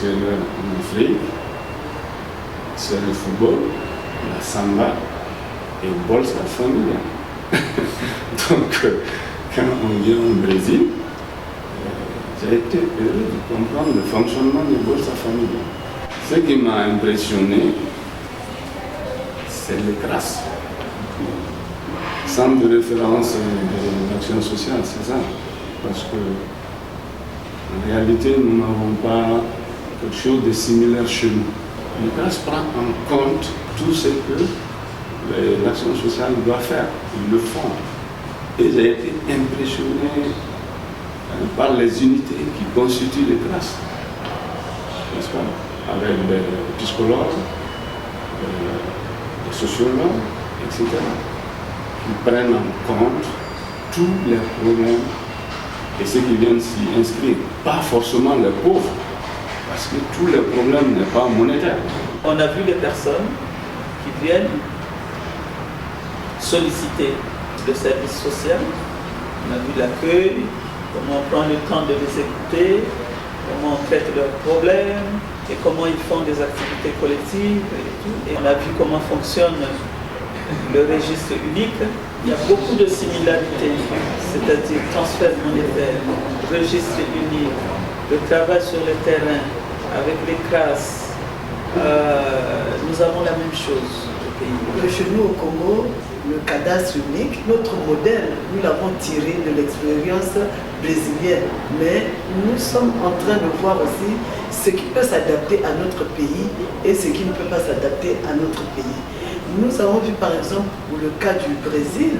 extérieure en Afrique, c'est le football, la samba et Bolsa Familia. Donc, quand on vient au Brésil, j'ai été heureux de comprendre le fonctionnement de Bolsa Familia. Ce qui m'a impressionné, c'est les classes. Centre de référence de l'action sociale, c'est ça. Parce que, en réalité, nous n'avons pas quelque chose de similaire chez nous. Les classes prennent en compte tout ce que l'action sociale doit faire. Ils le font. Et j'ai été impressionné par les unités qui constituent les classes. N'est-ce pas? Avec des psychologues, des sociologues, etc. qui prennent en compte tous les problèmes et ceux qui viennent s'y inscrire. Pas forcément les pauvres, parce que tous les problèmes n'est pas monétaire. On a vu les personnes qui viennent solliciter le service social. On a vu l'accueil, comment on prend le temps de les écouter, comment on traite leurs problèmes et comment ils font des activités collectives et tout. Et on a vu comment fonctionne le registre unique. Il y a beaucoup de similarités, c'est-à-dire transfert monétaire, registre unique, le travail sur le terrain avec les classes. Nous avons la même chose au pays. Chez nous au Congo, le cadastre unique, notre modèle, nous l'avons tiré de l'expérience brésilienne. Mais nous sommes en train de voir aussi ce qui peut s'adapter à notre pays et ce qui ne peut pas s'adapter à notre pays. Nous avons vu par exemple pour le cas du Brésil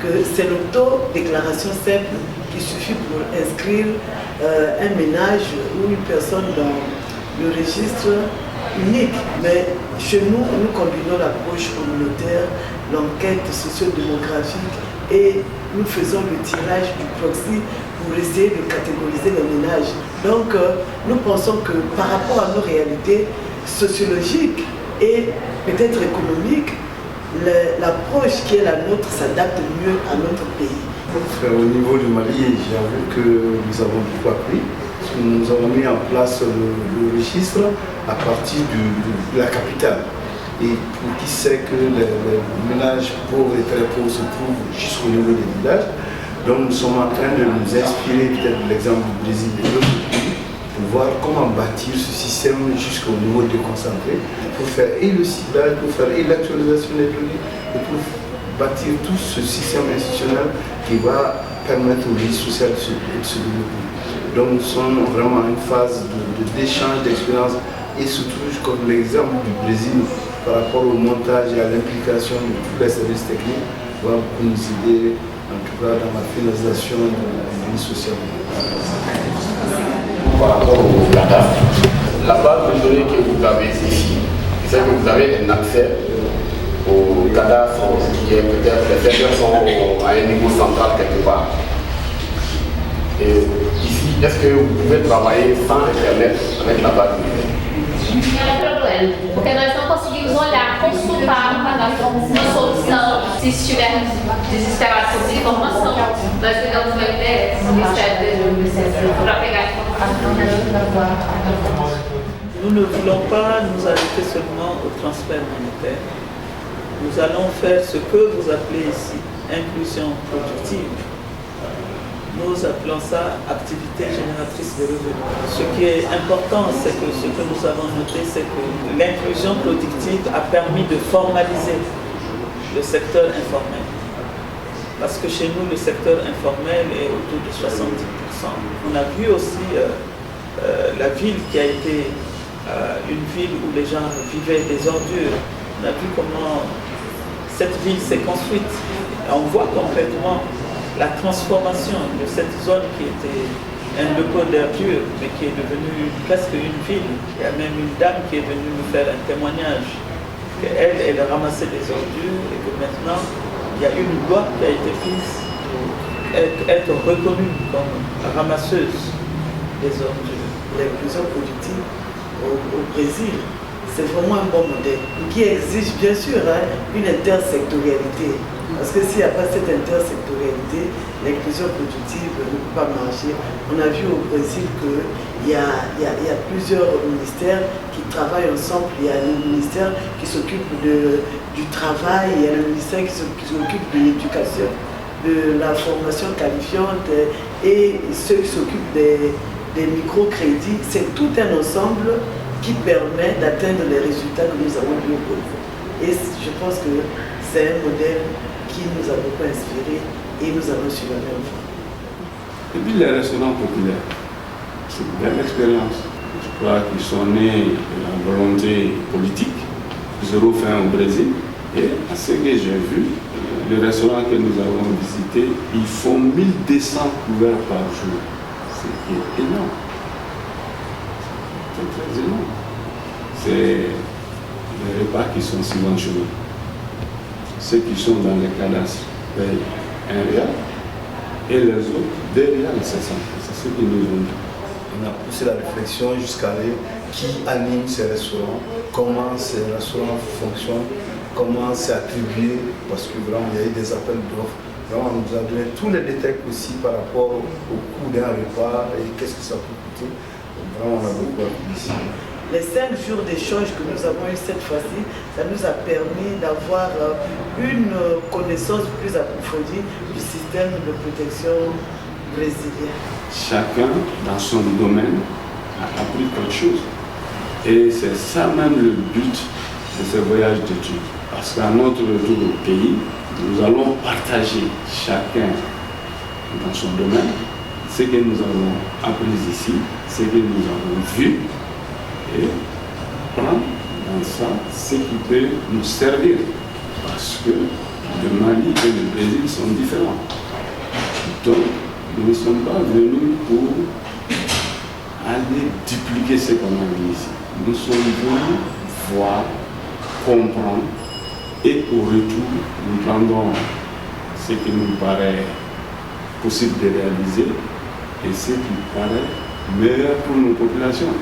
que c'est l'auto-déclaration simple qui suffit pour inscrire un ménage ou une personne dans le registre unique. Mais chez nous, nous combinons l'approche communautaire, l'enquête socio-démographique et nous faisons le tirage du proxy pour essayer de catégoriser les ménages. Donc nous pensons que par rapport à nos réalités sociologiques et peut-être économiques, l'approche qui est la nôtre s'adapte mieux à notre pays. Au niveau du Mali, j'avoue que nous avons beaucoup appris. Nous avons mis en place le registre à partir de la capitale. Et pour qui sait que les ménages pauvres et très pauvres se trouvent jusqu'au niveau des villages. Donc nous sommes en train de nous inspirer peut-être de l'exemple du Brésil et d'autres pays pour voir comment bâtir ce système jusqu'au niveau déconcentré, pour faire et le ciblage, pour faire et l'actualisation des données, et pour bâtir tout ce système institutionnel qui va permettre au vie social de se développer. Donc nous sommes vraiment en une phase d'échange d'expériences et surtout comme l'exemple du Brésil par rapport au montage et à l'implication de tous les services techniques va beaucoup nous aider en tout cas dans la finalisation de la vie sociale. Par rapport au cadastre, la base de données que vous avez ici, c'est que vous avez un accès au cadastre qui est peut-être les serveurs sont à un niveau central quelque part. Et ici, est-ce que vous pouvez travailler sans Internet avec la base de données? Não é problema, porque nós não conseguimos olhar, consultar no cadastro uma solução. Se estivermos desesperados por informação, nós pegamos o MDS, o Ministério para pegar a informação. Nous ne voulons pas nous arrêter seulement au transfert monétaire. Nous allons faire ce que vous appelez ici inclusion productive. Nous appelons ça activité génératrice de revenus. Ce qui est important, c'est que ce que nous avons noté, c'est que l'inclusion productive a permis de formaliser le secteur informel. Parce que chez nous, le secteur informel est autour de 70%. On a vu aussi la ville qui a été une ville où les gens vivaient des ordures. On a vu comment cette ville s'est construite. On voit complètement la transformation de cette zone qui était un dépôt d'ordures, mais qui est devenue presque une ville. Il y a même une dame qui est venue nous faire un témoignage qu'elle a ramassé des ordures et que maintenant, il y a une loi qui a été prise pour être reconnue comme ramasseuse des ordures. L'inclusion productive au Brésil, c'est vraiment un bon modèle qui exige bien sûr une intersectorialité. Parce que s'il n'y a pas cette intersectorialité, l'inclusion productive ne peut pas marcher. On a vu au Brésil qu'il y a plusieurs ministères qui travaillent ensemble. Il y a le ministère qui s'occupe du travail, il y a le ministère qui s'occupe de l'éducation, de la formation qualifiante et ceux qui s'occupent des microcrédits. C'est tout un ensemble qui permet d'atteindre les résultats que nous avons vus au Congo. Et je pense que c'est un modèle qui nous a beaucoup inspiré et nous allons sur la même voie. Et puis les restaurants populaires, c'est une belle expérience. Je crois qu'ils sont nés de la volonté politique, zéro faim au Brésil. Et à ce que j'ai vu, le restaurant que nous avons visité, ils font 1200 couverts par jour. C'est énorme. C'est très énorme. C'est les repas qui sont subventionnés. Ceux qui sont dans les cadastres payent 1 rial et les autres 2 rials, c'est ça. C'est ce qu'ils nous ont dit. On a poussé la réflexion jusqu'à aller qui anime ces restaurants, comment ces restaurants fonctionnent, comment c'est attribué, parce que vraiment il y a eu des appels d'offres. Vraiment, on nous a donné tous les détails aussi par rapport au coût d'un repas et qu'est-ce que ça peut coûter. Donc, vraiment, on a beaucoup appris ici. Les 5 jours d'échange que nous avons eu cette fois-ci, ça nous a permis d'avoir une connaissance plus approfondie du système de protection brésilien. Chacun, dans son domaine, a appris quelque chose. Et c'est ça même le but de ce voyage d'études. Parce qu'à notre retour au pays, nous allons partager chacun dans son domaine ce que nous avons appris ici, ce que nous avons vu, et prendre dans ça ce qui peut nous servir. Parce que le Mali et le Brésil sont différents. Donc, nous ne sommes pas venus pour aller dupliquer ce qu'on a vu ici. Nous sommes venus voir, comprendre, et au retour, nous prendrons ce qui nous paraît possible de réaliser et ce qui paraît meilleur pour nos populations.